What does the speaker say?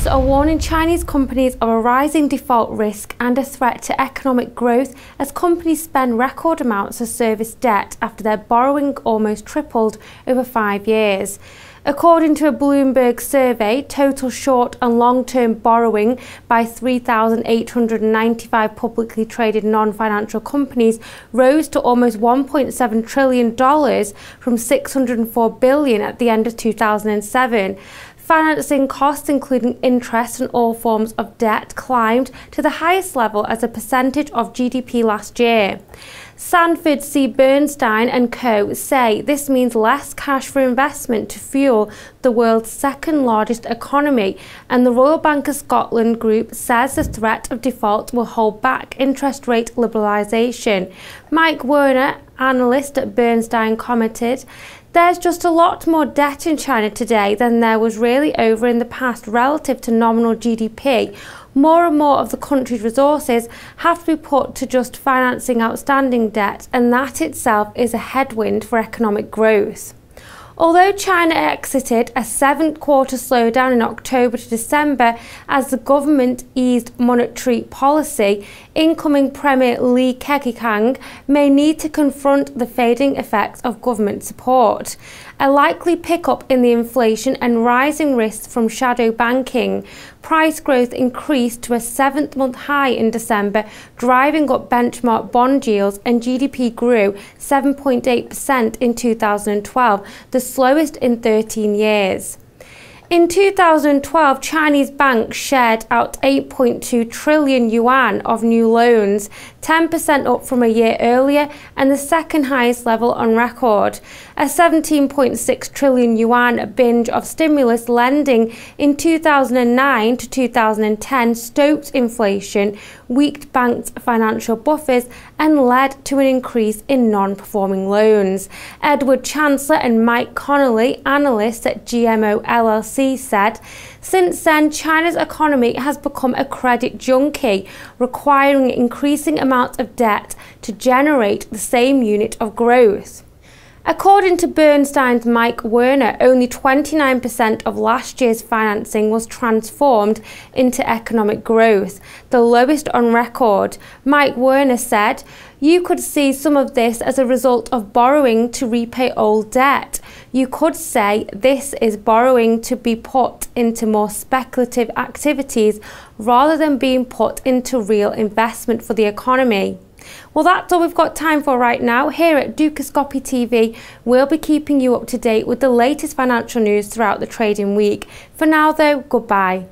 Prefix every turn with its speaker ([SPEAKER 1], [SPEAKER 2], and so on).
[SPEAKER 1] Strategists are warning Chinese companies of a rising default risk and a threat to economic growth as companies spend record amounts to service debt after their borrowing almost tripled over 5 years. According to a Bloomberg survey, total short and long-term borrowing by 3,895 publicly traded non-financial companies rose to almost $1.7 trillion from $604 billion at the end of 2007. Financing costs, including interest and all forms of debt, climbed to the highest level as a percentage of GDP last year. Sanford C. Bernstein and Co. say this means less cash for investment to fuel the world's second largest economy, and the Royal Bank of Scotland Group says the threat of default will hold back interest rate liberalisation. Mike Werner, analyst at Bernstein, commented, "There's just a lot more debt in China today than there was really over in the past relative to nominal GDP. More and more of the country's resources have to be put to just financing outstanding debt, and that itself is a headwind for economic growth." Although China exited a 7th-quarter slowdown in October to December as the government eased monetary policy, incoming Premier Li Keqiang may need to confront the fading effects of government support. A likely pickup in the inflation and rising risks from shadow banking. Price growth increased to a 7th-month high in December, driving up benchmark bond yields, and GDP grew 7.8% in 2012, the slowest in 13 years. In 2012, Chinese banks shared out 8.2 trillion yuan of new loans, 10% up from a year earlier and the second highest level on record. A 17.6 trillion yuan binge of stimulus lending in 2009 to 2010 stoked inflation, weakened banks' financial buffers and led to an increase in non-performing loans. Edward Chancellor and Mike Connolly, analysts at GMO LLC, said, "Since then, China's economy has become a credit junkie, requiring increasing amounts of debt to generate the same unit of growth." According to Bernstein's Mike Werner, only 29% of last year's financing was transformed into economic growth, the lowest on record. Mike Werner said, "You could see some of this as a result of borrowing to repay old debt. You could say this is borrowing to be put into more speculative activities rather than being put into real investment for the economy." Well, that's all we've got time for right now. Here at Dukascopy TV, we'll be keeping you up to date with the latest financial news throughout the trading week. For now, though, goodbye.